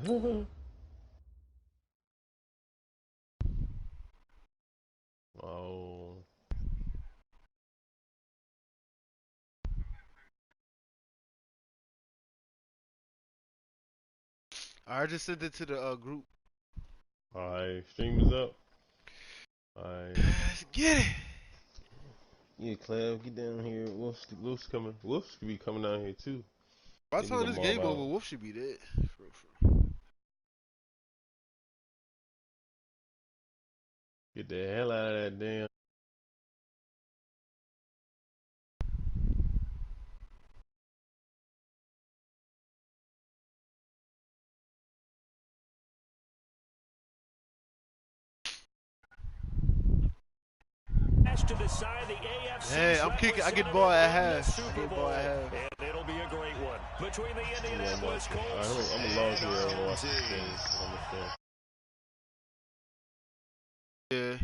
Oh. I just sent it to the group. Alright, stream is up. Alright. Let's get it. Yeah, Clev, get down here. Wolf's coming. Wolf's could be coming down here too. By the Then we time gonna this mob game over, out. Wolf should be dead. Get the hell out of that damn. To decide the AFC Hey, I'm kicking. I get the ball at half. I get the ball at half. And it'll be a great one between the Indianapolis Colts. I'm a log here and watch this game. Yeah.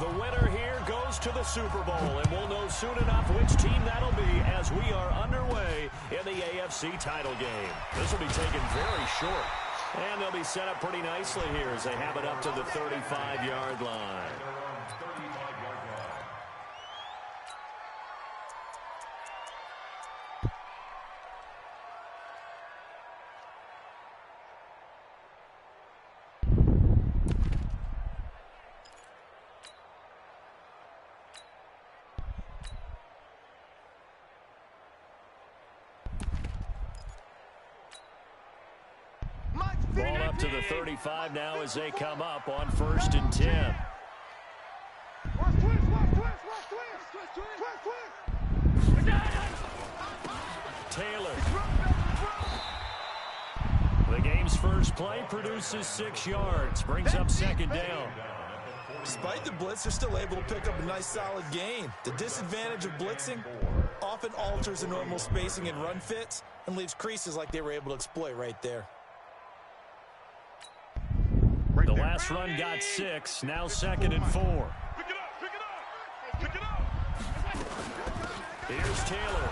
The winner here goes to the Super Bowl, and we'll know soon enough which team that'll be as we are underway in the AFC title game. This will be taken very short. And they'll be set up pretty nicely here as they have it up to the 35-yard line. Ball up to the 35 now as they come up on 1st and 10. Taylor. The game's first play produces 6 yards, brings up 2nd down. Despite the blitz, they're still able to pick up a nice solid gain. The disadvantage of blitzing often alters the normal spacing and run fits and leaves creases like they were able to exploit right there. The last run got 6, now 2nd and 4. Pick it up, pick it up. Here's Taylor.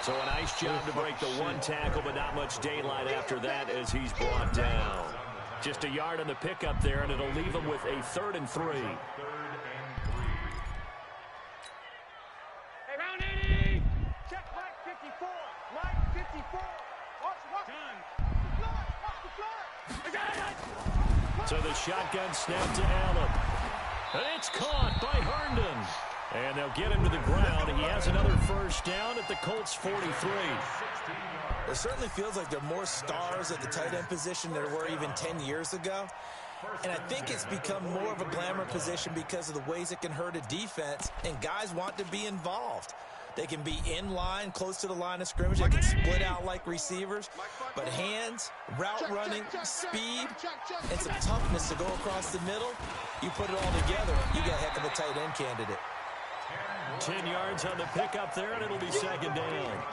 So a nice job to break the 1 tackle, but not much daylight after that as he's brought down. Just a yard on the pickup there, and it'll leave him with a 3rd and 3. Hey, round 80. Check Mike 54. Mike 54. Watch. So the shotgun snap to Allen. And it's caught by Herndon. And they'll get him to the ground. He has another 1st down at the Colts 43. It certainly feels like there are more stars at the tight end position than there were even 10 years ago. And I think it's become more of a glamour position because of the ways it can hurt a defense, and guys want to be involved. They can be in line, close to the line of scrimmage. They can split out like receivers. But hands, route running, speed, and some toughness to go across the middle, you put it all together, you got a heck of a tight end candidate. 10 yards on the pickup there, and it'll be 2nd down.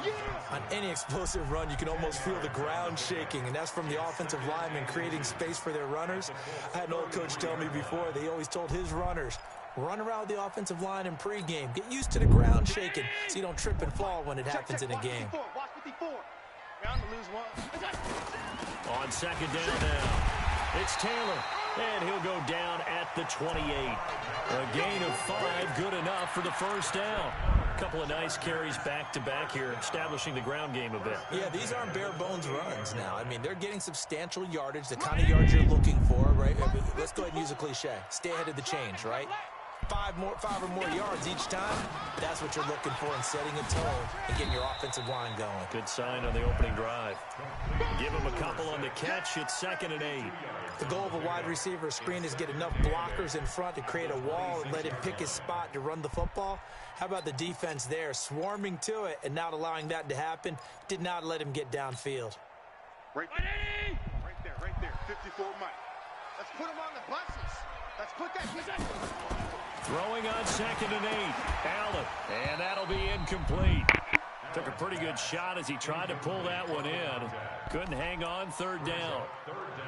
On any explosive run, you can almost feel the ground shaking, and that's from the offensive linemen creating space for their runners. I had an old coach tell me before, they always told his runners, run around the offensive line in pregame. Get used to the ground shaking so you don't trip and fall when it happens in a game. On 2nd down now, it's Taylor, and he'll go down at the 28. A gain of 5, good enough for the 1st down. A couple of nice carries back-to-back here, establishing the ground game a bit. Yeah, these aren't bare-bones runs now. I mean, they're getting substantial yardage, the kind of yards you're looking for, right? Let's go ahead and use a cliche. Stay ahead of the change, right? 5 or more yards each time, that's what you're looking for in setting a tone and getting your offensive line going. Good sign on the opening drive. Give him a couple on the catch. It's 2nd and 8. The goal of a wide receiver screen is get enough blockers in front to create a wall and let him pick his spot to run the football. How about the defense there, swarming to it and not allowing that to happen? Did not let him get downfield. Right there. 54 Mike. Let's put him on the buses. Let's put that. Throwing on 2nd and 8. Allen, and that'll be incomplete. Took a pretty good shot as he tried to pull that one in. Couldn't hang on, 3rd down.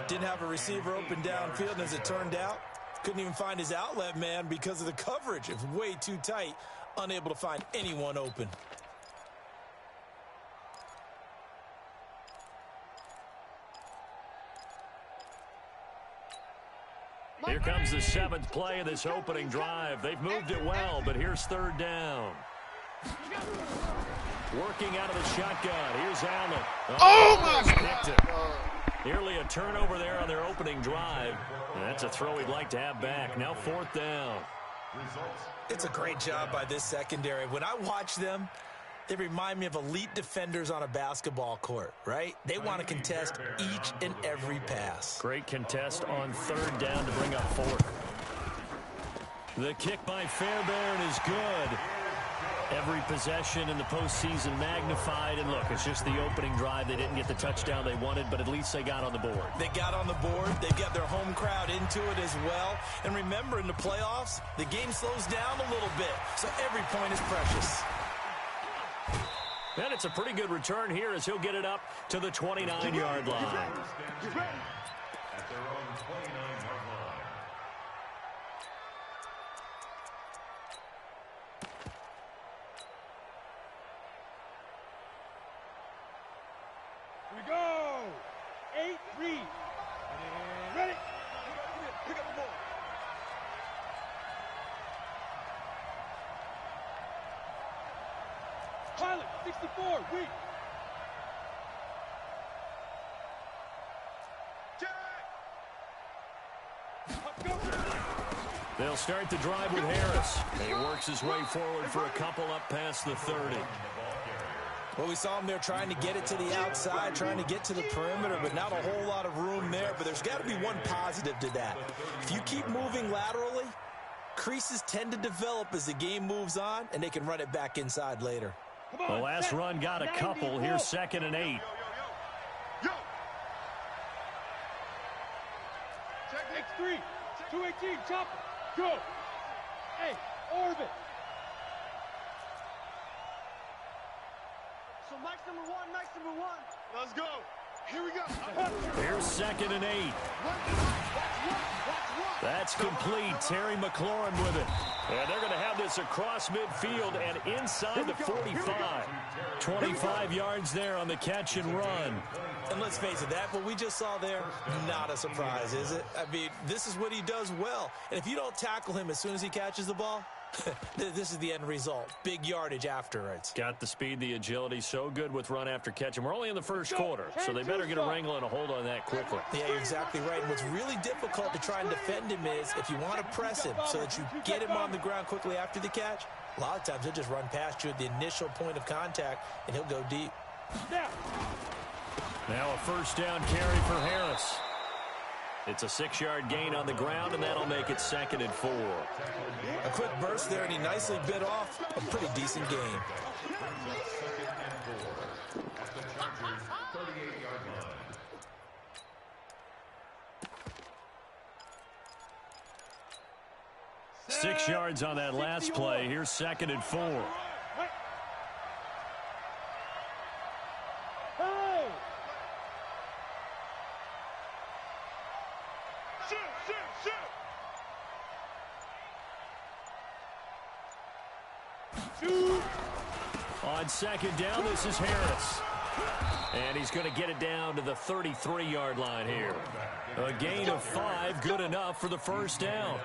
Didn't have a receiver open downfield, and as it turned out, couldn't even find his outlet man because of the coverage. It was way too tight, unable to find anyone open. Here comes the 7th play of this opening drive. They've moved it well, but here's 3rd down. Working out of the shotgun. Here's Allen. Oh my God! Nearly a turnover there on their opening drive. And that's a throw he'd like to have back. Now 4th down. It's a great job by this secondary. When I watch them, they remind me of elite defenders on a basketball court, right? They want to contest each and every pass. Great contest on 3rd down to bring up 4th. The kick by Fairbairn is good. Every possession in the postseason magnified. And look, it's just the opening drive. They didn't get the touchdown they wanted, but at least they got on the board. They got on the board. They've got their home crowd into it as well. And remember, in the playoffs, the game slows down a little bit. So every point is precious. And it's a pretty good return here as he'll get it up to the 29-yard line. Get ready. At their own 29-yard line. Here we go. 8, read. And ready. Pick up the ball. Pilot, 64, read. They'll start the drive with Harris. He works his way forward for a couple up past the 30. Well, we saw him there trying to get it to the outside, trying to get to the perimeter, but not a whole lot of room there. But there's got to be one positive to that. If you keep moving laterally, creases tend to develop as the game moves on, and they can run it back inside later. The last run got a couple. Here's 2nd and 8. Check X3, 218, chopper, go. Hey, orbit. So Mike's number one. Let's go. Here we go. Here's 2nd and 8. That's complete. Terry McLaurin with it. And they're going to have this across midfield and inside the 45. 25 yards there on the catch and run. And let's face it, that what we just saw there, not a surprise, is it? I mean, this is what he does well. And if you don't tackle him as soon as he catches the ball, this is the end result. Big yardage afterwards. Got the speed, the agility, so good with run after catch. And we're only in the first quarter, so they better get a wrangle and a hold on that quickly. Yeah, you're exactly right. And what's really difficult to try and defend him is if you want to press him so that you get him on the ground quickly after the catch, a lot of times he'll just run past you at the initial point of contact, and he'll go deep. Now a first down carry for Harris. It's a 6-yard gain on the ground, and that'll make it 2nd and 4. A quick burst there, and he nicely bit off a pretty decent game. At the Chargers' 38-yard line. 6 yards on that last play. Here's 2nd and 4. On 2nd down, this is Harris. And he's going to get it down to the 33-yard line here. A gain of 5, good enough for the first down.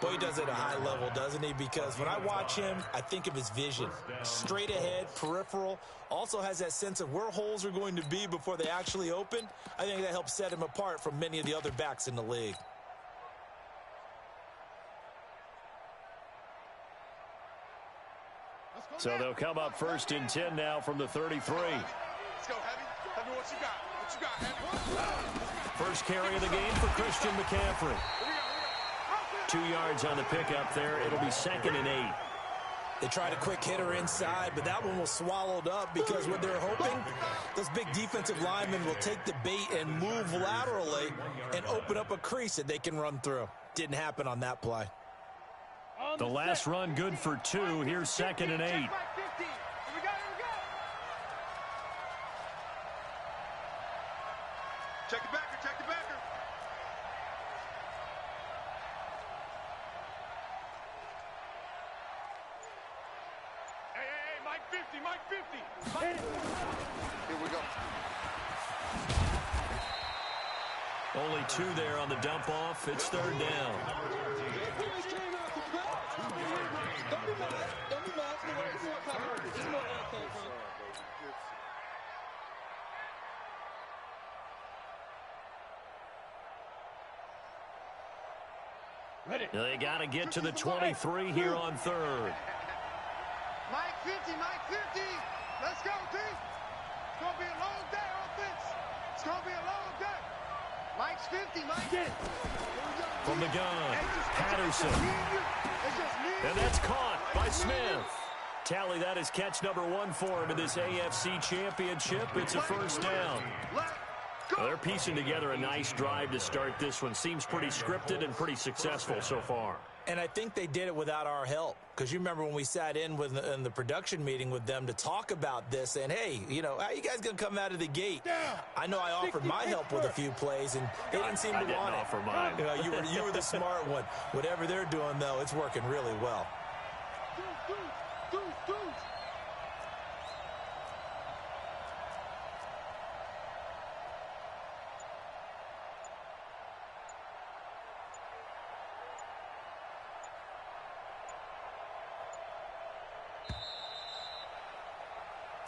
Boy, he does it at a high level, doesn't he? Because when I watch him, I think of his vision. Straight ahead, peripheral. Also has that sense of where holes are going to be before they actually open. I think that helps set him apart from many of the other backs in the league. So they'll come up 1st and 10 now from the 33. Let's go, Heavy. Heavy, what you got? What you got, Heavy? First carry of the game for Christian McCaffrey. 2 yards on the pickup there. It'll be 2nd and 8. They tried a quick hitter inside, but that one was swallowed up because what they're hoping, those big defensive linemen will take the bait and move laterally and open up a crease that they can run through. Didn't happen on that play. The last run good for 2. Here's 2nd and 8. Check the backer, check the backer. Hey, Mike 50, Mike 50. Here we go. Only 2 there on the dump off. It's 3rd down. They got to get to the 23 here on 3rd. Mike 50, Mike 50. Let's go, D. It's going to be a long day, offense. It's going to be a long day. Mike's 50, Mike. Get it. From the gun, Patterson. And that's caught by Smith. Tally, that is catch number 1 for him in this AFC Championship. It's a 1st down. Well, they're piecing together a nice drive to start this one. Seems pretty scripted and pretty successful so far. And I think they did it without our help. Because you remember when we sat in the production meeting with them to talk about this, and hey, you know, how you guys going to come out of the gate? I know I offered my help with a few plays, and they didn't seem to want it. I didn't offer mine. You know, you were the smart one. Whatever they're doing, though, it's working really well.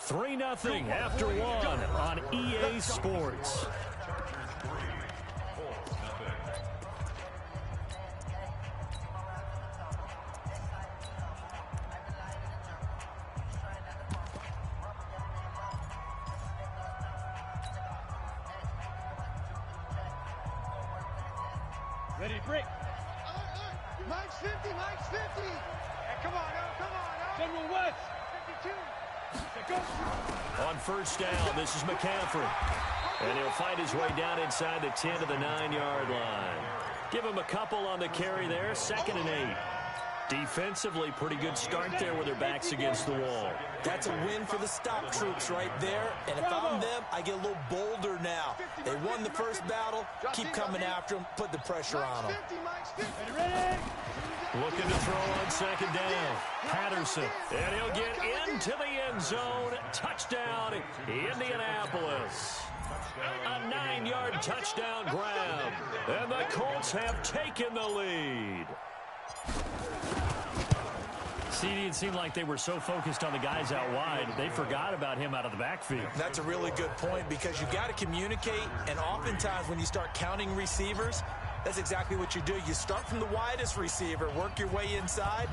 Three 3-0 after 1 on EA Sports. Ready to break. Mike's 50, Mike's 50. Hey, come on, come on. General West. 52. On 1st down, this is McCaffrey. And he'll fight his way down inside the 10 to the 9-yard line. Give him a couple on the carry there, 2nd and 8. Defensively, pretty good start there with their backs against the wall. That's a win for the stop troops right there. And if I'm them, I get a little bolder now. They won the first battle. Keep coming after them. Put the pressure on them. Looking to throw on 2nd down. Patterson. And he'll get into the end zone. Touchdown, Indianapolis. A 9-yard touchdown grab. And the Colts have taken the lead. CD, it seemed like they were so focused on the guys out wide, they forgot about him out of the backfield. That's a really good point because you've got to communicate, and oftentimes when you start counting receivers, that's exactly what you do. You start from the widest receiver, work your way inside.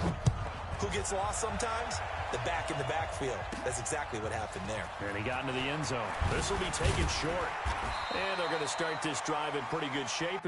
Who gets lost sometimes? The back in the backfield. That's exactly what happened there. And he got into the end zone. This will be taken short. And they're going to start this drive in pretty good shape.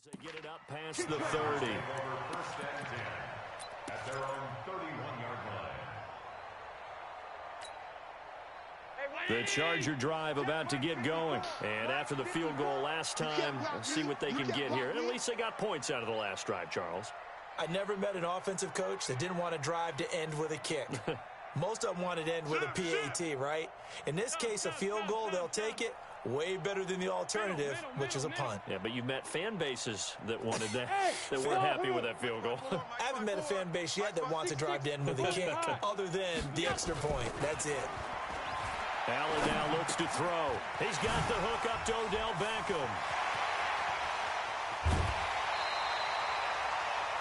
They get it up past the 30. First and 10 at their own 31-yard line. The Charger drive about to get going. And after the field goal last time, let's see what they can get here. And at least they got points out of the last drive, Charles. I never met an offensive coach that didn't want to drive to end with a kick. Most of them wanted to end with a PAT, right? In this case, a field goal, they'll take it. Way better than the alternative, which is a punt. Yeah, but you've met fan bases that wanted that, that weren't happy with that field goal. I haven't met a fan base yet that wants to drive to end with a kick, other than the extra point. That's it. Allen now looks to throw. He's got the hook up to Odell Beckham.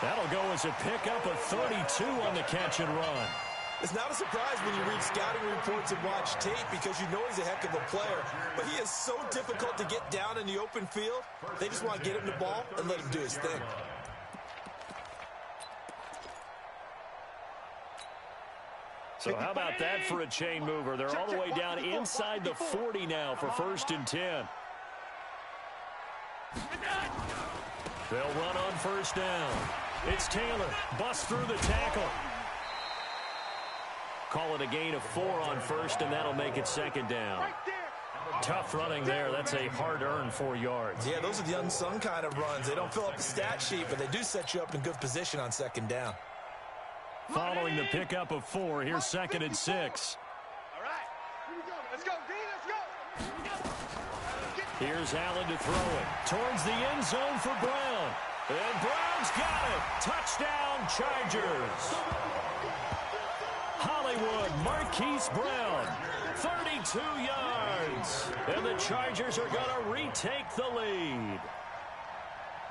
That'll go as a pickup of 32 on the catch and run. It's not a surprise when you read scouting reports and watch tape because you know he's a heck of a player. But he is so difficult to get down in the open field. They just want to get him the ball and let him do his thing. So how about that for a chain mover? They're all the way down inside the 40 now for 1st and 10. They'll run on 1st down. It's Taylor. Busts through the tackle. Call it a gain of 4 on 1st, and that'll make it 2nd down. Tough running there. That's a hard-earned 4 yards. Yeah, those are the unsung kind of runs. They don't fill up the stat sheet, but they do set you up in good position on 2nd down. Following the pickup of 4, here's 2nd and 6. All right, here we go. Let's go, D. Let's go. Here's Allen to throw it towards the end zone for Brown. And Brown's got it. Touchdown, Chargers. Hollywood, Marquise Brown, 32 yards. And the Chargers are going to retake the lead.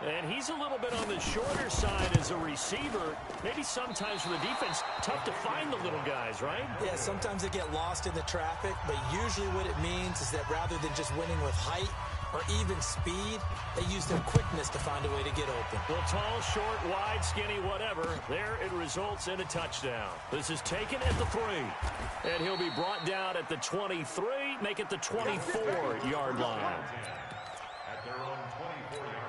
And he's a little bit on the shorter side as a receiver. Maybe sometimes for the defense, tough to find the little guys, right? Yeah, sometimes they get lost in the traffic, but usually what it means is that rather than just winning with height or even speed, they use their quickness to find a way to get open. Well, tall, short, wide, skinny, whatever, there it results in a touchdown. This is taken at the 3. And he'll be brought down at the 23, make it the 24-yard line. At their own 24-yard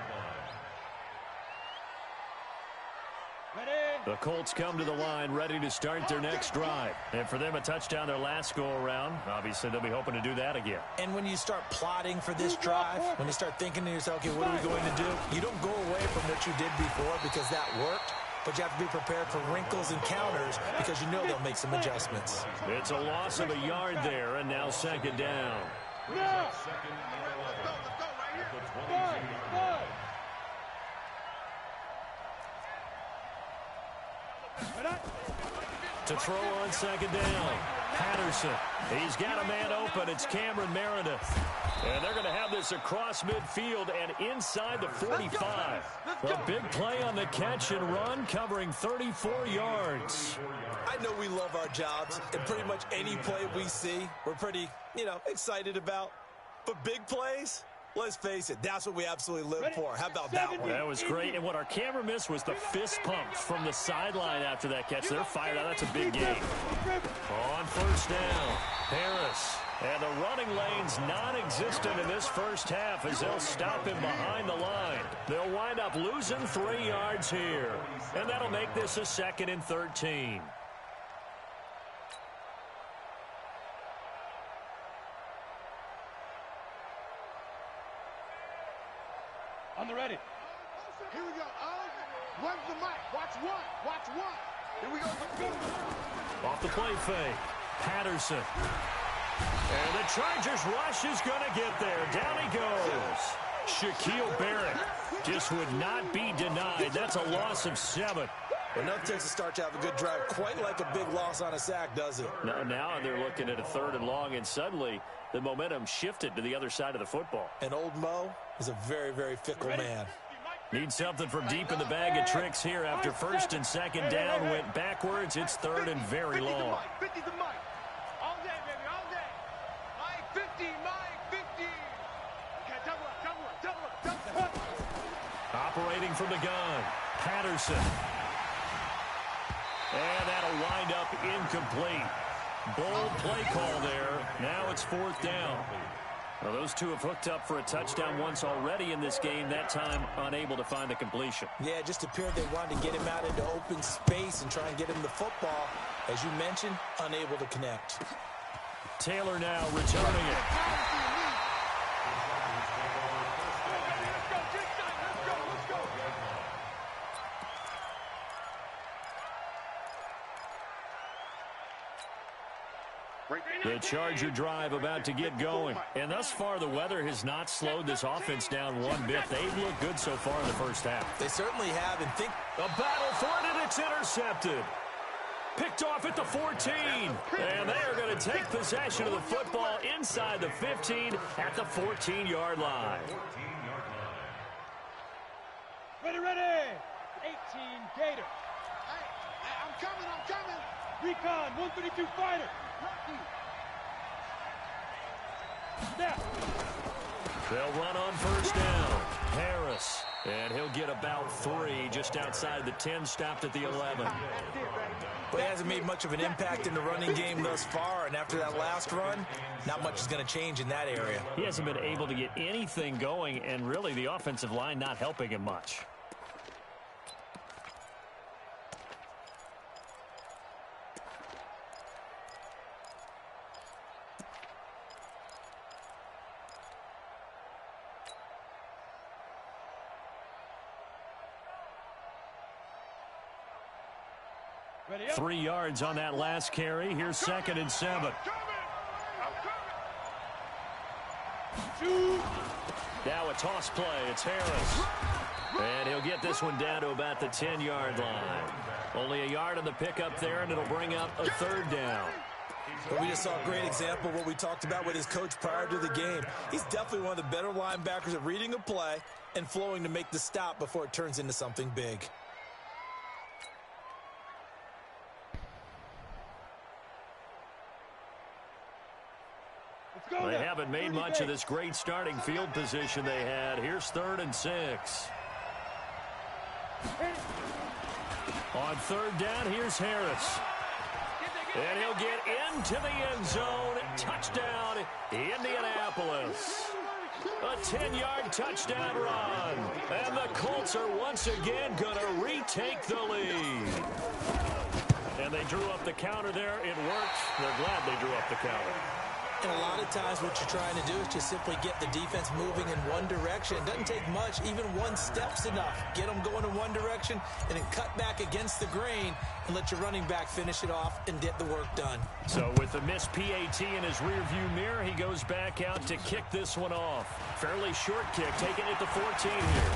The Colts come to the line ready to start their next drive. And for them, a touchdown their last go-around. Obviously, they'll be hoping to do that again. And when you start plotting for this drive, when you start thinking to yourself, okay, what are we going to do? You don't go away from what you did before because that worked. But you have to be prepared for wrinkles and counters because you know they'll make some adjustments. It's a loss of a yard there, and now 2nd down. line. Second and 11. At the 22-yard line. To throw on 2nd down, Patterson. He's got a man open. It's Cameron Meredith. And they're going to have this across midfield and inside the 45. A big play on the catch and run, covering 34 yards. I know we love our jobs, and pretty much any play we see, we're pretty, excited about. But big plays, let's face it, that's what we absolutely live for. How about that one? That was great. And what our camera missed was the fist pumps from the sideline after that catch. They're fired out. That's a big game. On 1st down, Harris. And the running lane's non-existent in this first half as they'll stop him behind the line. They'll wind up losing 3 yards here. And that'll make this a 2nd and 13. On the ready. Here we go. One's the mic. Watch one. Watch one. Here we go. Let's go. Off the play fake. Patterson. And the Chargers rush is going to get there. Down he goes. Shaquille Barrett just would not be denied. That's a loss of 7. Enough takes to start to have a good drive. Quite like a big loss on a sack, does it? Now they're looking at a 3rd and long, and suddenly the momentum shifted to the other side of the football. And old Mo is a very, very fickle man. Need something from deep in the bag of tricks here after 1st and 2nd down. Went backwards. It's 3rd and very long. 50's the mic. All day, baby, all day. Mike 50, Mike 50. Okay, double up. Operating from the gun, Patterson. And that'll wind up incomplete. Bold play call there. Now it's 4th down. Well, those two have hooked up for a touchdown once already in this game, that time unable to find the completion. Yeah, it just appeared they wanted to get him out into open space and try and get him the football. As you mentioned, unable to connect. Taylor now returning it. The Charger drive about to get going. And thus far, the weather has not slowed this offense down one bit. They've looked good so far in the first half. They certainly have, and think a battle for it, and it's intercepted. Picked off at the 14. And they are going to take possession of the football inside the 15 at the 14-yard line. Ready. 18 Gator. Hey, I'm coming. Recon, 132 fighter. They'll run on 1st down. Harris And he'll get about 3 just outside the 10, stopped at the 11. But he hasn't made much of an impact in the running game thus far, and after that last run, not much is going to change in that area. He hasn't been able to get anything going, and really the offensive line not helping him much. Ready 3 yards on that last carry. Here's 2nd and 7. Now a toss play. It's Harris. And he'll get this one down to about the 10-yard line. Only a yard on the pickup there, and it'll bring up a 3rd down. But we just saw a great example of what we talked about with his coach prior to the game. He's definitely one of the better linebackers at reading a play and flowing to make the stop before it turns into something big. They haven't made much of this great starting field position they had. Here's 3rd and 6. On 3rd down, here's Harris. And he'll get into the end zone. Touchdown, Indianapolis. A 10-yard touchdown run. And the Colts are once again going to retake the lead. And they drew up the counter there. It worked. They're glad they drew up the counter. And a lot of times what you're trying to do is just simply get the defense moving in one direction. It doesn't take much. Even one step's enough. Get them going in one direction and then cut back against the grain and let your running back finish it off and get the work done. So with the missed PAT in his rearview mirror, he goes back out to kick this one off. Fairly short kick, taking it to 14 here.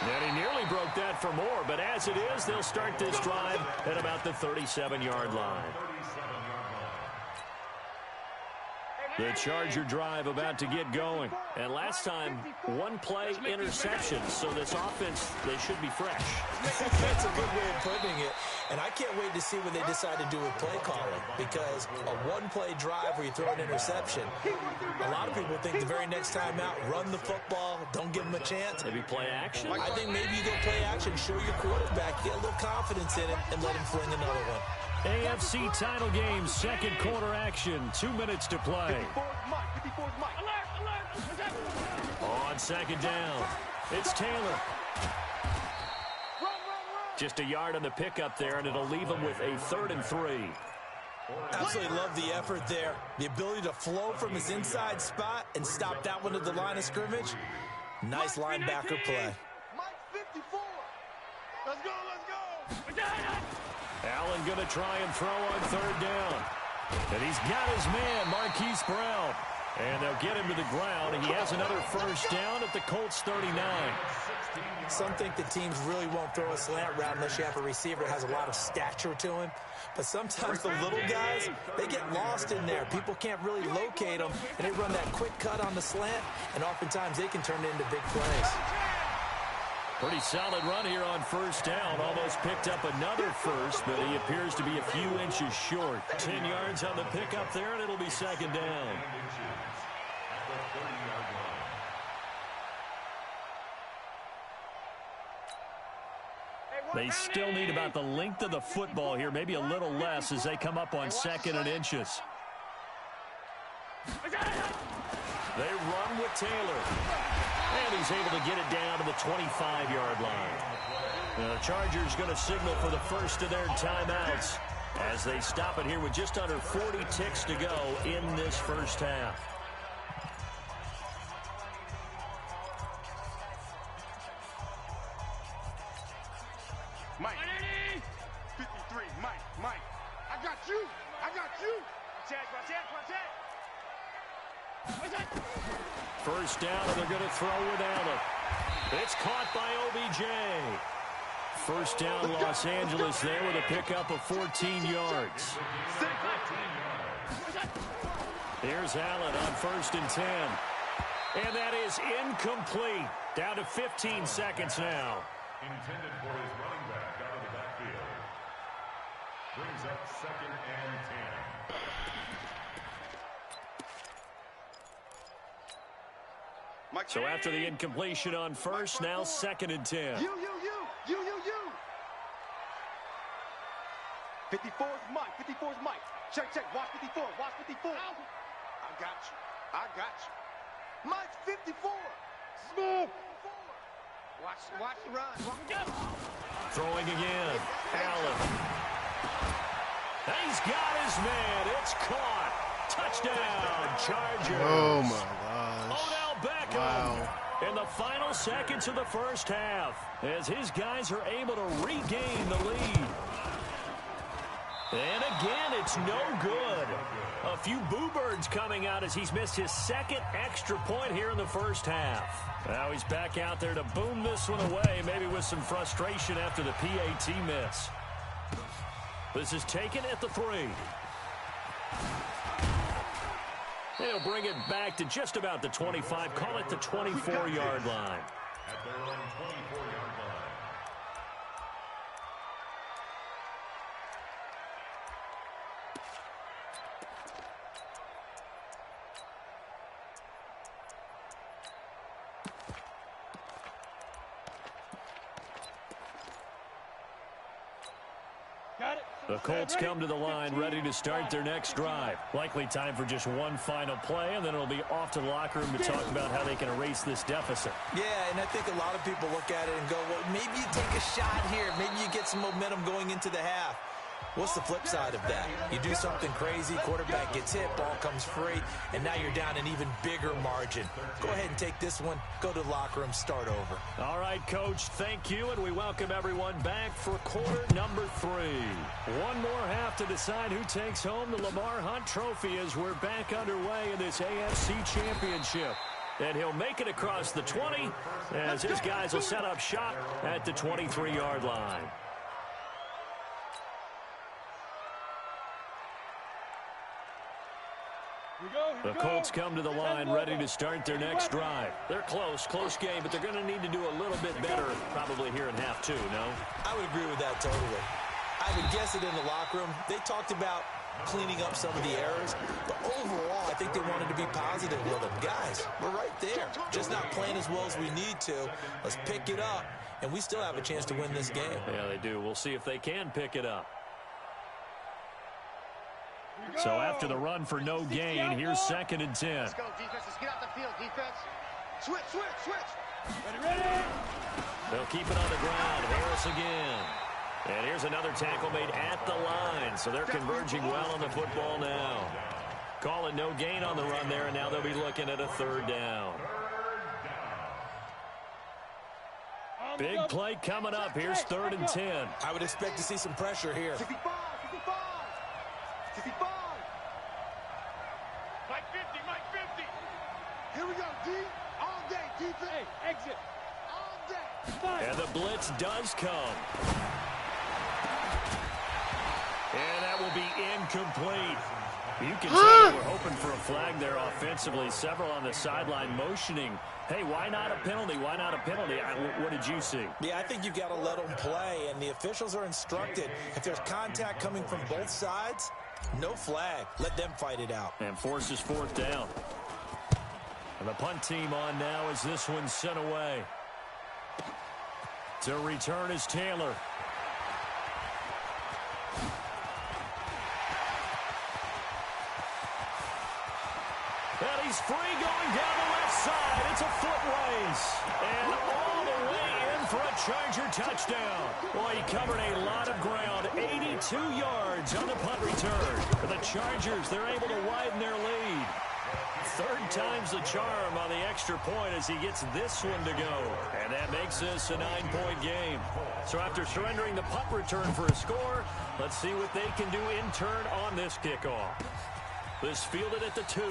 And he nearly broke that for more, but as it is, they'll start this drive at about the 37-yard line. The Charger drive about to get going. And last time, 1-play interception. So this offense, they should be fresh. That's a good way of putting it. And I can't wait to see what they decide to do with play calling. Because a 1-play drive where you throw an interception, a lot of people think the very next time out, run the football, don't give them a chance. Maybe play action? I think maybe you go play action, show your quarterback, get a little confidence in it, and let him fling another one. AFC title game, 2nd quarter action. 2 minutes to play. On 2nd down, it's Taylor. Just a yard on the pickup there, and it'll leave him with a 3rd and 3. Absolutely love the effort there. The ability to flow from his inside spot and stop that one at the line of scrimmage. Nice linebacker play. Mike 54. Let's go, let's go. Allen going to try and throw on 3rd down. And he's got his man, Marquise Brown. And they'll get him to the ground. And he has another 1st down at the Colts 39. Some think the teams really won't throw a slant route unless you have a receiver that has a lot of stature to him. But sometimes the little guys, they get lost in there. People can't really locate them. And they run that quick cut on the slant. And oftentimes they can turn it into big plays. Pretty solid run here on 1st down. Almost picked up another 1st, but he appears to be a few inches short. 10 yards on the pickup there, and it'll be 2nd down. They still need about the length of the football here, maybe a little less as they come up on 2nd and inches. They run with Taylor. And he's able to get it down to the 25-yard line. The Chargers going to signal for the first of their timeouts as they stop it here with just under 40 ticks to go in this 1st half. Mike. 53, Mike. I got you. Check. 1st down, and they're going to throw with Allen. It's caught by OBJ. 1st down, Los Angeles there with a pickup of 14 yards. Here's Allen on 1st and 10. And that is incomplete. Down to 15 seconds now. Intended for his running back out of the backfield. Brings up 2nd and 10. So after the incompletion on first, now 2nd and 10. You. 54's Mike. Check. Watch 54. Ow. I got you. Mike's 54. Smooth. Watch the run. Throwing again. Allen. He's got his man. It's caught. Touchdown, Chargers. Oh, my gosh. Odell Beckham. Wow. In the final seconds of the first half, as his guys are able to regain the lead. And again, it's no good. A few boo birds coming out as he's missed his 2nd extra point here in the first half. Now he's back out there to boom this one away, maybe with some frustration after the PAT miss. This is taken at the 3. They'll bring it back to just about the 25. Call it the 24-yard line. At their own 24-yard line. The Colts come to the line ready to start their next drive. Likely time for just one final play, and then it'll be off to the locker room to talk about how they can erase this deficit. Yeah, and I think a lot of people look at it and go, well, maybe you take a shot here. Maybe you get some momentum going into the half. What's the flip side of that? You do something crazy, quarterback gets hit, ball comes free, and now you're down an even bigger margin. Go ahead and take this one, go to the locker room, start over. All right, Coach, thank you, and we welcome everyone back for quarter number 3. One more half to decide who takes home the Lamar Hunt Trophy as we're back underway in this AFC Championship. And he'll make it across the 20 as his guys will set up shop at the 23-yard line. The Colts come to the line ready to start their next drive. They're close game, but they're going to need to do a little bit better probably here in half 2, no? I would agree with that totally. I would guess it in the locker room. They talked about cleaning up some of the errors, but overall, I think they wanted to be positive with them. Guys, we're right there. Just not playing as well as we need to. Let's pick it up, and we still have a chance to win this game. Yeah, they do. We'll see if they can pick it up. So after the run for no gain, here's 2nd and 10. Let's go, defense. Let's get out the field, defense. Switch. Ready. They'll keep it on the ground. Harris again. And here's another tackle made at the line. So they're converging well on the football now. Call it no gain on the run there, and now they'll be looking at a 3rd down. Big play coming up. Here's 3rd and 10. I would expect to see some pressure here. 55. Mike 50. Here we go, D. All day, defense. Hey, exit. All day. And the blitz does come. And that will be incomplete. You can tell they were hoping for a flag there offensively. Several on the sideline motioning. Hey, why not a penalty? Why not a penalty? What did you see? Yeah, I think you've got to let them play, and the officials are instructed. If there's contact coming from both sides, no flag. Let them fight it out. And forces 4th down. And the punt team on now as this one's sent away. To return is Taylor. And he's free going down the left side. It's a foot race. And all the way in for a Charger touchdown. Boy, he covered a lot of ground. 82 yards on the punt return. For the Chargers, they're able to widen their lead. 3rd time's the charm on the extra point as he gets this one to go. And that makes this a 9-point game. So after surrendering the punt return for a score, let's see what they can do in turn on this kickoff. This fielded at the 2.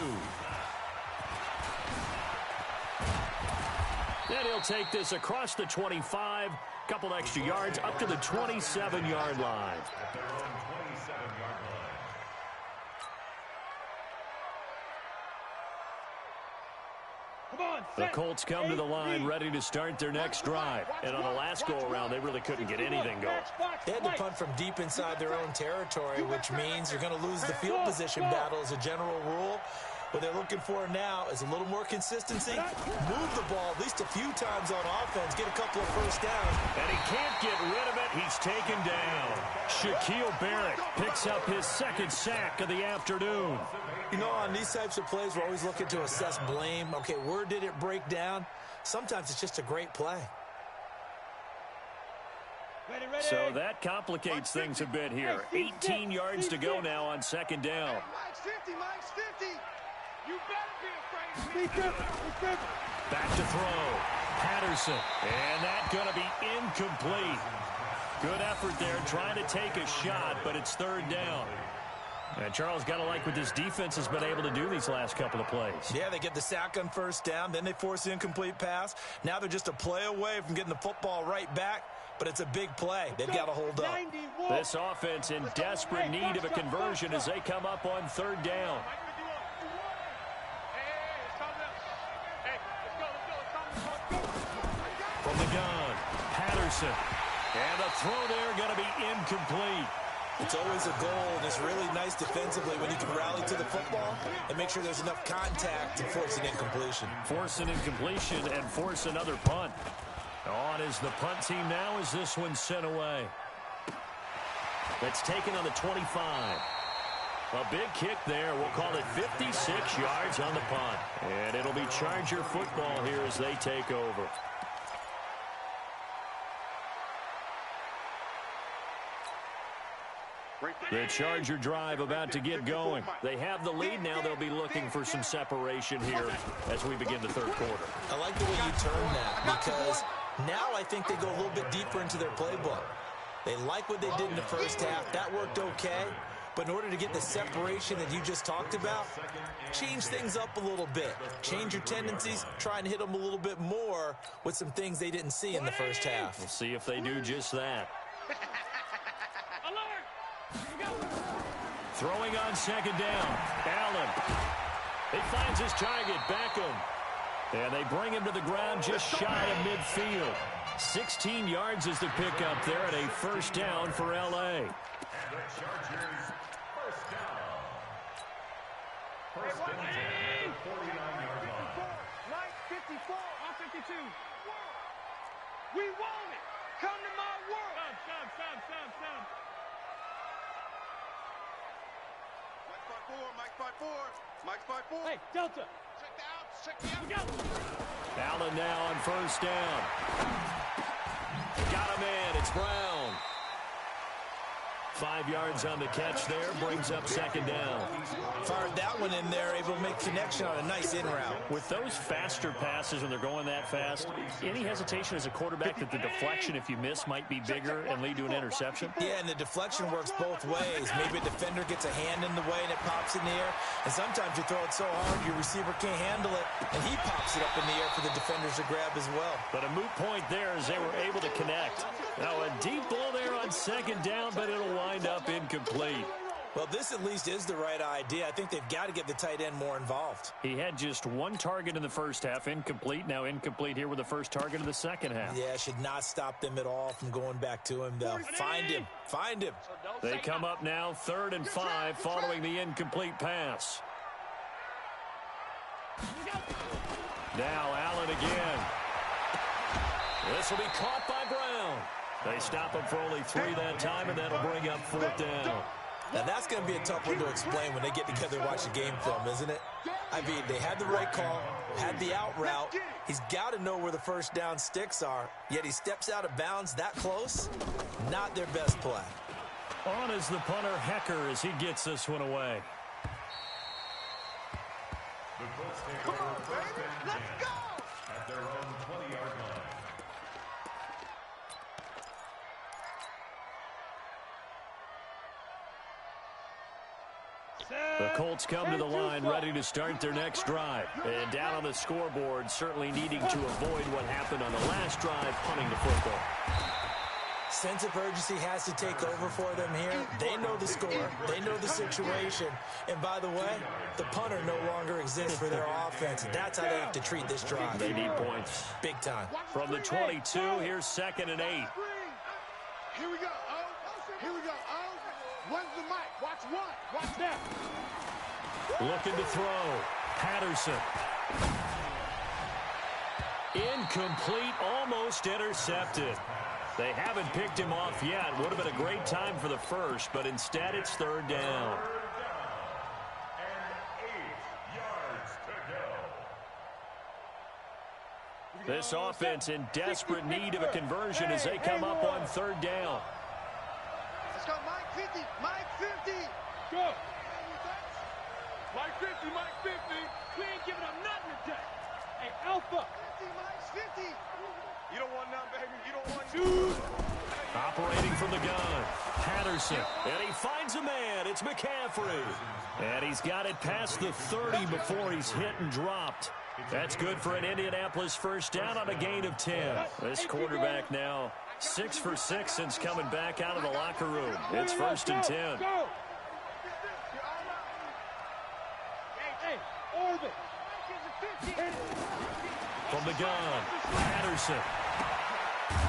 And he'll take this across the 25, couple extra yards up to the 27-yard line. The Colts come to the line ready to start their next drive. And on the last go-around, they really couldn't get anything going. They had to punt from deep inside their own territory, which means you're going to lose the field position battle as a general rule. What they're looking for now is a little more consistency. Move the ball at least a few times on offense. Get a couple of first downs. And he can't get rid of it. He's taken down. Shaquille Barrett picks up his second sack of the afternoon. You know, on these types of plays, we're always looking to assess blame. Okay, where did it break down? Sometimes it's just a great play. So that complicates things a bit here. 18 yards to go now on second down. Mike's 50, Mike's 50. You better be afraid. Back to throw. Patterson. And that's going to be incomplete. Good effort there trying to take a shot, but it's third down. And Charles, got to like what this defense has been able to do these last couple of plays. Yeah, they get the sack on first down, then they force the incomplete pass. Now they're just a play away from getting the football right back, but it's a big play. They've got to hold up. This offense in desperate need of a conversion as they come up on third down. From the gun, Patterson. And the throw there going to be incomplete. It's always a goal, and it's really nice defensively when you can rally to the football and make sure there's enough contact to force an incompletion. Force an incompletion and force another punt. On is the punt team now as this one's sent away. That's taken on the 25. A big kick there. We'll call it 56 yards on the punt. And it'll be Charger football here as they take over. The Charger drive about to get going. They have the lead now. They'll be looking for some separation here as we begin the third quarter. I like the way you turn that because now I think they go a little bit deeper into their playbook. They like what they did in the first half. That worked okay. But in order to get the separation that you just talked about, change things up a little bit. Change your tendencies. Try and hit them a little bit more with some things they didn't see in the first half. We'll see if they do just that. Throwing on second down. Allen. He finds his target, Beckham. And they bring him to the ground just shy of midfield. 16 yards is the pickup there at a first down for L.A. The Chargers, first down. First down, 49-yard line. Mike 54, I'm 52. We want it. Come to my world. Stop. Mike's 5'4. Hey, Delta. Check the out. Allen now on first down. Got a man. It's Brown. 5 yards on the catch there. Brings up second down. Fired that one in there, able to make connection on a nice in route. With those faster passes when they're going that fast, any hesitation as a quarterback that the deflection, if you miss, might be bigger and lead to an interception? Yeah, and the deflection works both ways. Maybe a defender gets a hand in the way and it pops in the air. And sometimes you throw it so hard your receiver can't handle it, and he pops it up in the air for the defenders to grab as well. But a moot point there as they were able to connect. Now a deep ball there on second down, but it'll wind up incomplete. Well, this at least is the right idea. I think they've got to get the tight end more involved. He had just one target in the first half, incomplete. Now incomplete here with the first target of the second half. Yeah, should not stop them at all from going back to him, though. Find him. They come up now 3rd and 5 following the incomplete pass. Now Allen again. This will be caught by Brown. They stop him for only 3 that time, and that'll bring up 4th down. Now, that's going to be a tough one to explain when they get together and watch the game film, isn't it? I mean, they had the right call, had the out route. He's got to know where the first down sticks are, yet he steps out of bounds that close. Not their best play. On is the punter, Hecker, as he gets this one away. The Colts take over first and 10 at their own 20-yard line. The Colts come to the line ready to start their next drive. And down on the scoreboard, certainly needing to avoid what happened on the last drive, punting the football. Sense of urgency has to take over for them here. They know the score. They know the situation. And by the way, the punter no longer exists for their offense. That's how they have to treat this drive. They need points. Big time. From the 22, here's 2nd and 8. Here we go, One's the mic. Watch one. Watch that. Looking to throw. Patterson. Incomplete, almost intercepted. They haven't picked him off yet. Would have been a great time for the first, but instead it's third down. This offense in desperate need of a conversion as they come up on third down. Let's go, Mike 50, Mike 50. Go. Mike 50, Mike 50. We ain't giving up nothing today. Hey, Alpha. 50, Mike's 50. You don't want none, baby. You don't want two. Operating from the gun, Patterson, and he finds a man. It's McCaffrey. And he's got it past the 30 before he's hit and dropped. That's good for an Indianapolis first down on a gain of 10. This quarterback now 6 for 6 since coming back out of the locker room. It's first and 10. Hey, Orbit. From the gun, Patterson.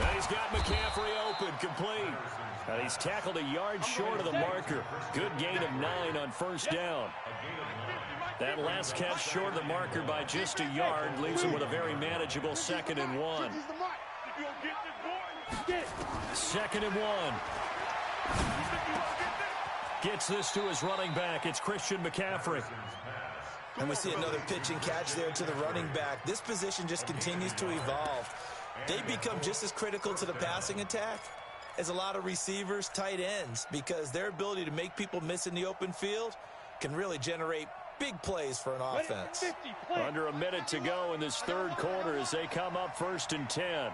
And he's got McCaffrey open, complete. And he's tackled a yard short of the marker. Good gain of 9 on first down. That last catch short of the marker by just a yard leaves him with a very manageable 2nd and 1. Second and 1. Gets this to his running back. It's Christian McCaffrey. And we see another pitch and catch there to the running back. This position just continues to evolve. They become just as critical to the passing attack as a lot of receivers, tight ends, because their ability to make people miss in the open field can really generate big plays for an offense. Under a minute to go in this third quarter as they come up first and 10.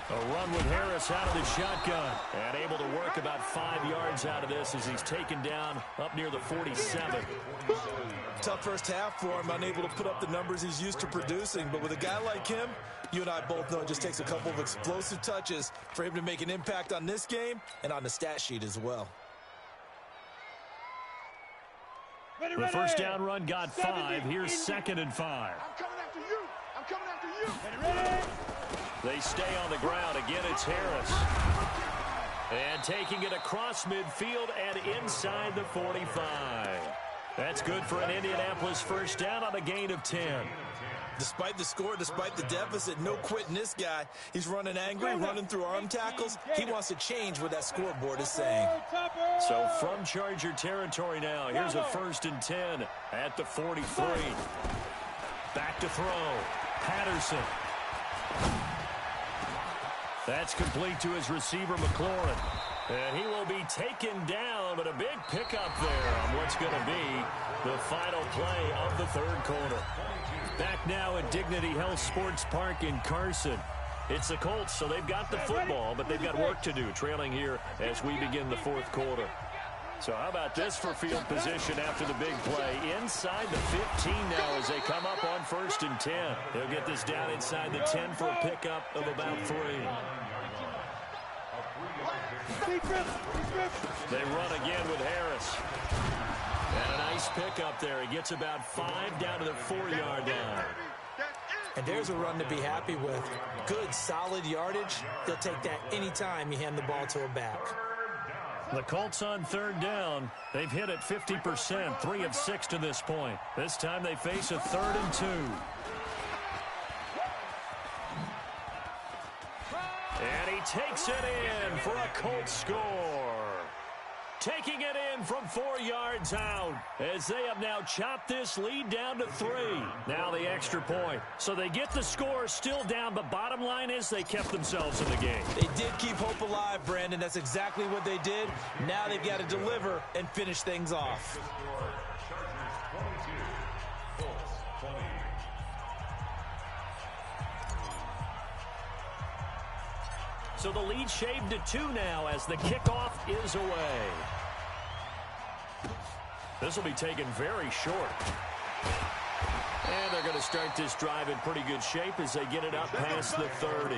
A run with Harris out of the shotgun and able to work about 5 yards out of this as he's taken down up near the 47. Tough first half for him, unable to put up the numbers he's used to producing. But with a guy like him, you and I both know it just takes a couple of explosive touches for him to make an impact on this game and on the stat sheet as well. The first down run got 5. Here's 2nd and 5. I'm coming after you. I'm coming after you. They stay on the ground. Again, it's Harris. And taking it across midfield and inside the 45. That's good for an Indianapolis first down on a gain of 10. Despite the score, despite the deficit, no quitting this guy. He's running angry, running through arm tackles. He wants to change what that scoreboard is saying. So from Charger territory now, here's a 1st and 10 at the 43. Back to throw. Patterson. That's complete to his receiver, McLaurin. And he will be taken down, but a big pickup there on what's going to be the final play of the third quarter. Back now at Dignity Health Sports Park in Carson. It's the Colts, so they've got the football, but they've got work to do, trailing here as we begin the fourth quarter. So how about this for field position after the big play? Inside the 15 now as they come up on 1st and 10. They'll get this down inside the 10 for a pickup of about 3. They run again with Harris. And a nice pickup there. He gets about 5 down to the 4-yard line. And there's a run to be happy with. Good, solid yardage. They'll take that anytime you hand the ball to a back. The Colts on third down. They've hit it 50%, 3 of 6 to this point. This time they face a 3rd and 2. And he takes it in for a Colts score. Taking it in from 4 yards out as they have now chopped this lead down to 3. Now the extra point. So they get the score still down, but bottom line is they kept themselves in the game. They did keep hope alive, Brandon. That's exactly what they did. Now they've got to deliver and finish things off. So the lead shaved to 2 now as the kickoff is away. This will be taken very short. And they're going to start this drive in pretty good shape as they get it up past the 30.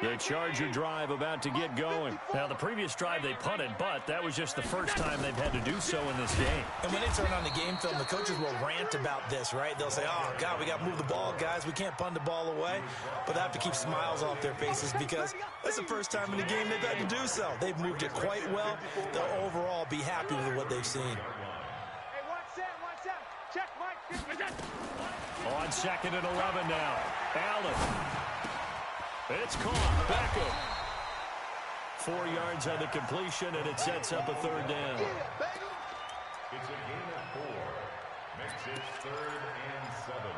The Charger drive about to get going. Now, the previous drive they punted, but that was just the first time they've had to do so in this game. And when they turn on the game film, the coaches will rant about this, right? They'll say, oh, God, we got to move the ball, guys. We can't punt the ball away. But they have to keep smiles off their faces because that's the first time in the game they've had to do so. They've moved it quite well. They'll overall be happy with what they've seen. Hey, watch out. Check, Mike. On 2nd and 11 now. Allen. It's caught. Beckham. 4 yards on the completion, and it sets up a 3rd down. It's a gain of 4. Makes it 3rd and 7.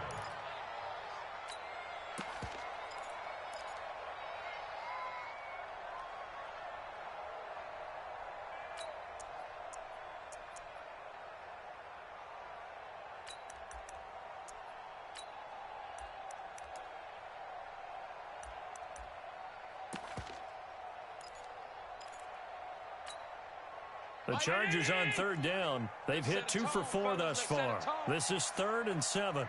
The Chargers on 3rd down. They've hit 2 for 4 thus far. This is 3rd and 7.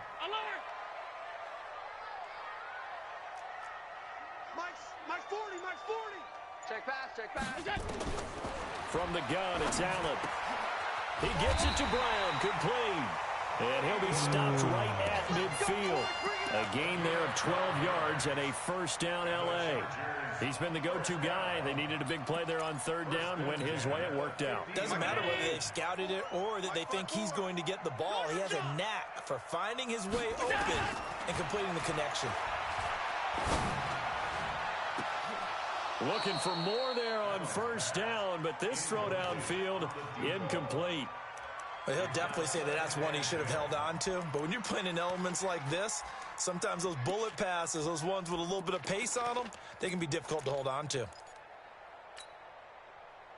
Mike's 40. Check pass. From the gun, it's Allen. He gets it to Brown, complete. And he'll be stopped right at midfield. A gain there of 12 yards and a 1st down L.A. He's been the go-to guy. They needed a big play there on 3rd down. Went his way, it worked out. Doesn't matter whether they've scouted it or that they think he's going to get the ball. He has a knack for finding his way open and completing the connection. Looking for more there on 1st down, but this throw downfield, incomplete. But he'll definitely say that that's one he should have held on to. But when you're playing in elements like this, sometimes those bullet passes, those ones with a little bit of pace on them, they can be difficult to hold on to.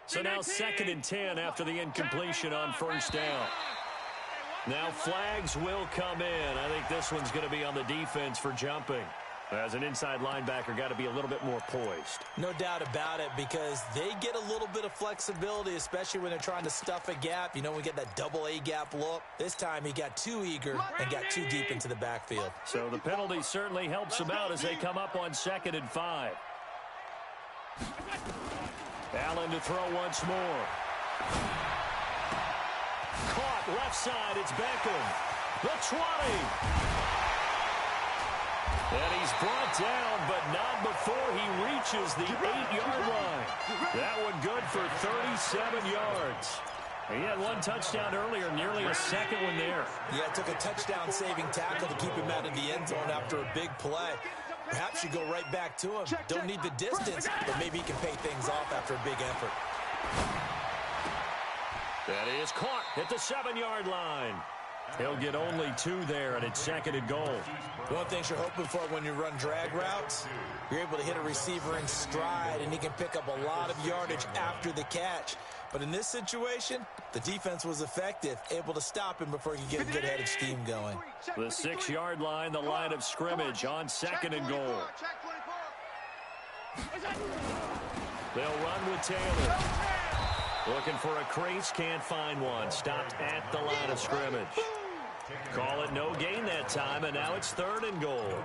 So now 2nd and 10 after the incompletion on 1st down. Now flags will come in. I think this one's going to be on the defense for jumping. As an inside linebacker, got to be a little bit more poised. No doubt about it, because they get a little bit of flexibility, especially when they're trying to stuff a gap. You know, we get that double A gap look. This time he got too eager and got too deep into the backfield. So the penalty certainly helps them out as they come up on 2nd and 5. Allen to throw once more. Caught left side, it's Beckham. The 20. And he's brought down, but not before he reaches the 8-yard line. That one good for 37 yards. He had 1 touchdown earlier, nearly a 2nd one there. Yeah, it took a touchdown-saving tackle to keep him out of the end zone after a big play. Perhaps you go right back to him. Don't need the distance, but maybe he can pay things off after a big effort. That is caught at the 7-yard line. He'll get only 2 there, and it's 2nd and goal. One thing you're hoping for when you run drag routes, you're able to hit a receiver in stride, and he can pick up a lot of yardage after the catch. But in this situation, the defense was effective, able to stop him before he could get a good-headed scheme going. The 6-yard line, the line of scrimmage on 2nd and goal. They'll run with Taylor. Looking for a crease, can't find one. Stopped at the line of scrimmage. Call it no gain that time, and now it's 3rd and goal.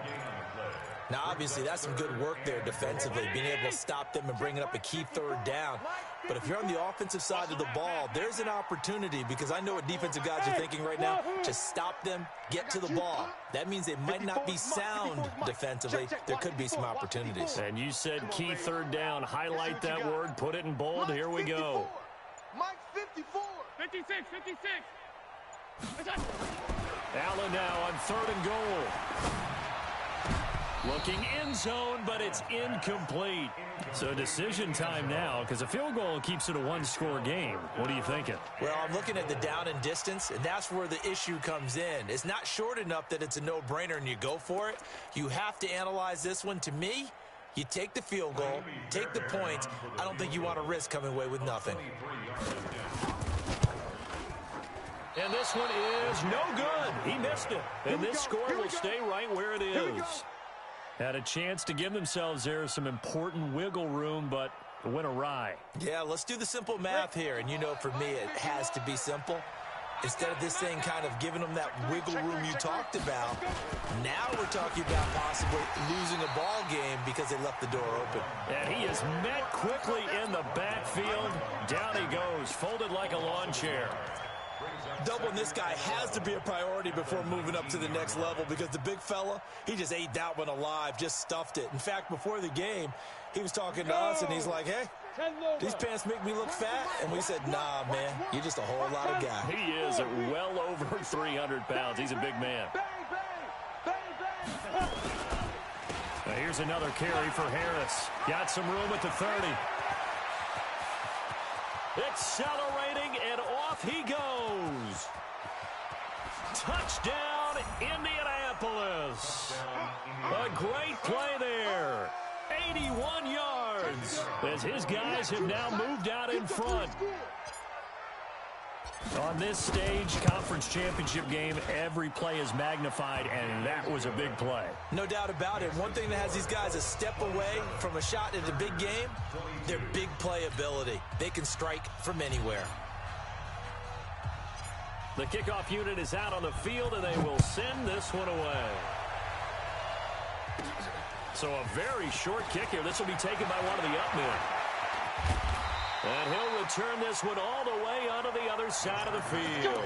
Now, obviously, that's some good work there defensively, being able to stop them and bringing up a key 3rd down. But if you're on the offensive side of the ball, there's an opportunity, because I know what defensive guys are thinking right now. Just stop them, get to the ball. That means they might not be sound defensively. There could be some opportunities. And you said key 3rd down. Highlight that word, put it in bold. Here we go. Mike's 54. 56. Allen now on 3rd and goal. Looking end zone, but it's incomplete. So decision time now, because a field goal keeps it a 1-score game. What are you thinking? Well, I'm looking at the down and distance, and that's where the issue comes in. It's not short enough that it's a no-brainer and you go for it. You have to analyze this one. To me, you take the field goal, take the points. I don't think you want to risk coming away with nothing. And this one is no good. He missed it. And this score will stay right where it is. Had a chance to give themselves there some important wiggle room, but it went awry. Yeah, let's do the simple math here. And you know, for me, it has to be simple. instead of this thing kind of giving them that wiggle room you talked about, now we're talking about possibly losing a ball game because they left the door open. And he is met quickly in the backfield. Down he goes, folded like a lawn chair. Doubling this guy has to be a priority before moving up to the next level because the big fella, he just ate that one alive, just stuffed it. In fact, before the game, he was talking to us, and he's like, hey, these pants make me look fat. And we said, nah, man, you're just a whole lot of guy. He is well over 300 pounds. He's a big man. Now here's another carry for Harris. Got some room at the 30. Accelerating, and off he goes. Touchdown, Indianapolis. A great play there. 81 yards as his guys have now moved out in front. On this stage, conference championship game, every play is magnified, and that was a big play. No doubt about it. One thing that has these guys a step away from a shot at a big game, their big play ability. They can strike from anywhere. The kickoff unit is out on the field, and they will send this one away. So a very short kick here. This will be taken by one of the up men. And he'll return this one all the way onto the other side of the field.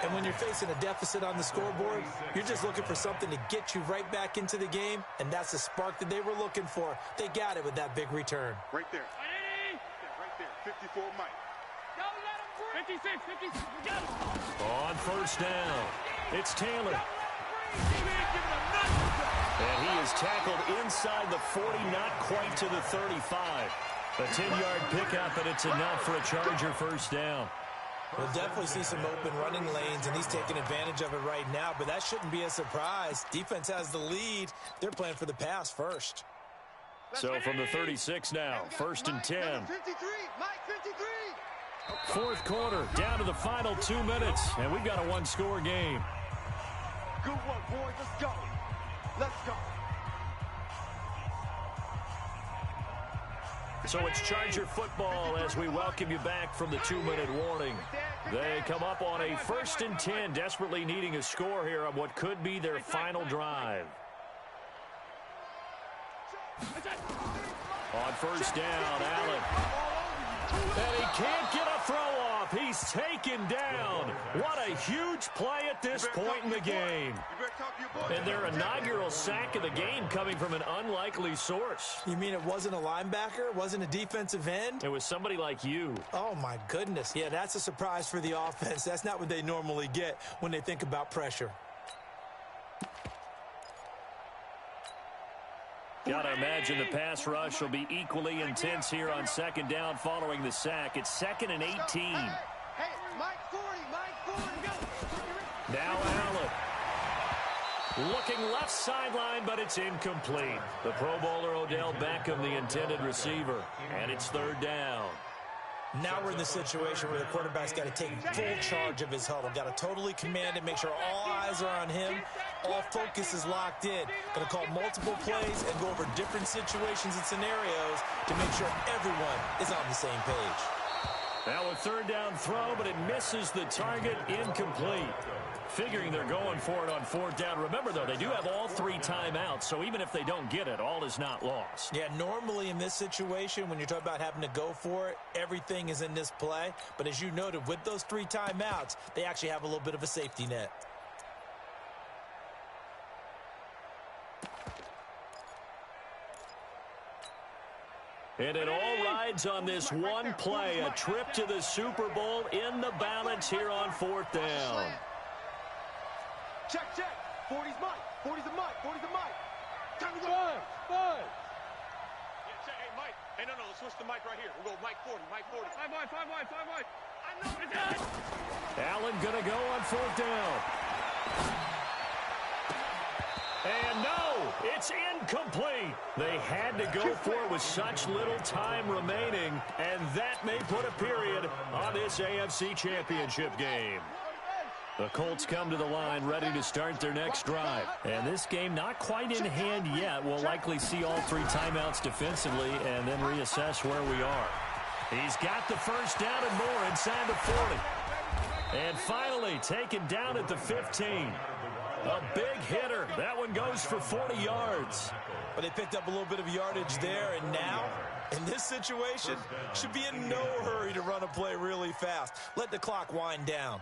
And when you're facing a deficit on the scoreboard, you're just looking for something to get you right back into the game, and that's the spark that they were looking for. They got it with that big return. Right there. Right there. 54 Mike. 56, 56, we got it. On first down, it's Taylor. And he is tackled inside the 40, not quite to the 35. A 10-yard pickup, and it's enough for a Charger first down. We'll definitely see some open running lanes, and he's taking advantage of it right now, but that shouldn't be a surprise. Defense has the lead. They're playing for the pass first. So from the 36 now, first and 10. 53, Mike 53. Fourth quarter, down to the final 2 minutes, and we've got a one-score game. Good work, boys. Let's go. Let's go. So it's Charger football as we welcome you back from the 2-minute warning. They come up on a first and 10, desperately needing a score here on what could be their final drive. On first down, Allen. And he can't get a throw off. He's taken down. What a huge play at this point in the game. And their inaugural sack of the game coming from an unlikely source. You mean it wasn't a linebacker? It wasn't a defensive end? It was somebody like you. Oh, my goodness. Yeah, that's a surprise for the offense. That's not what they normally get when they think about pressure. Gotta imagine the pass rush will be equally intense here on second down following the sack. It's 2nd and 18. Hey, Mike 40, Mike 40, go. Now Allen. Looking left sideline, but it's incomplete. The Pro Bowler Odell Beckham, the intended receiver. And it's third down. Now we're in the situation where the quarterback's got to take full charge of his huddle. Got to totally command it, make sure all eyes are on him. All focus is locked in. Going to call multiple plays and go over different situations and scenarios to make sure everyone is on the same page. Now a third down throw, but it misses the target, incomplete. Figuring they're going for it on fourth down. Remember, though, they do have all 3 timeouts, so even if they don't get it, all is not lost. Yeah, normally in this situation, when you're talking about having to go for it, everything is in this play. But as you noted, with those 3 timeouts, they actually have a little bit of a safety net. And it all rides on this one play, a trip to the Super Bowl in the balance here on fourth down. Check. 40's Mike. 40's a Mike. 40's a Mike. Time to go. Five. Yeah, check. Hey, Mike. Hey, no. Let's switch to Mike right here. We'll go Mike 40. Mike 40. 5 wide. I know it's it. Allen gonna go on fourth down. And no, it's incomplete. They had to go for it with such little time remaining, and that may put a period on this AFC Championship game. The Colts come to the line ready to start their next drive. And this game not quite in hand yet. We'll likely see all 3 timeouts defensively and then reassess where we are. He's got the first down and more inside the 40. And finally, nearly taken down at the 15. A big hitter. That one goes for 40 yards. But they picked up a little bit of yardage there, and now, in this situation, should be in no hurry to run a play really fast. Let the clock wind down.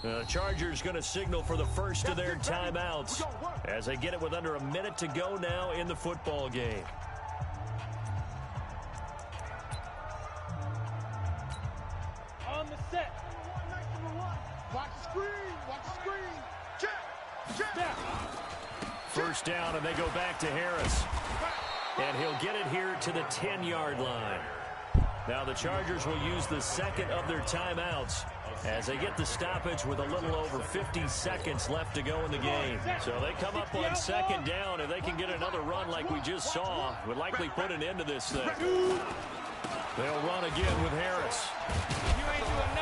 The Chargers going to signal for the first of their timeouts as they get it with under a minute to go now in the football game. On the set. Watch the screen. Watch the screen. Check. First down, and they go back to Harris. And he'll get it here to the 10-yard line. Now the Chargers will use the second of their timeouts as they get the stoppage with a little over 50 seconds left to go in the game. So they come up on second down. If they can get another run like we just saw, would likely put an end to this thing. They'll run again with Harris.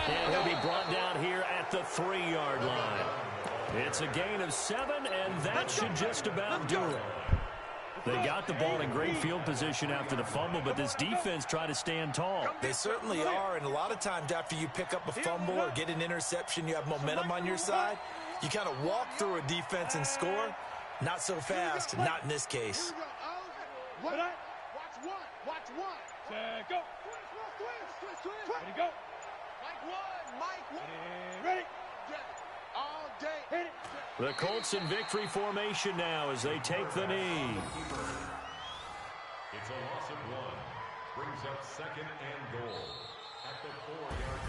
And he'll be brought down here at the 3-yard line. It's a gain of 7, and that should just about do it. They got the ball in great field position after the fumble, but this defense tried to stand tall. They certainly are, and a lot of times after you pick up a fumble or get an interception, you have momentum on your side. You kind of walk through a defense and score. Not so fast, not in this case. Watch one. Watch one. Go. Ready, go. Mike one. Ready. All day. Hit it. The Colts in victory formation now as they take the knee. It's a loss of 1. Brings up second and goal at the 4-yard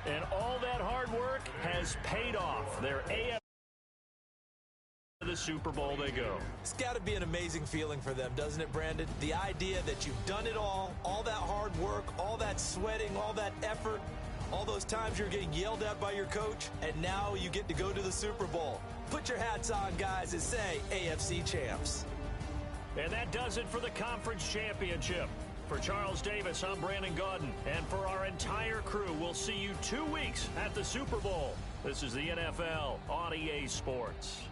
line. And all that hard work has paid off. Their AFC to the Super Bowl they go. It's got to be an amazing feeling for them, doesn't it, Brandon? The idea that you've done it all that hard work, all that sweating, all that effort, all those times you're getting yelled at by your coach, and now you get to go to the Super Bowl. Put your hats on, guys, and say AFC champs. And that does it for the conference championship. For Charles Davis, I'm Brandon Gaudin. And for our entire crew, we'll see you 2 weeks at the Super Bowl. This is the NFL on EA Sports.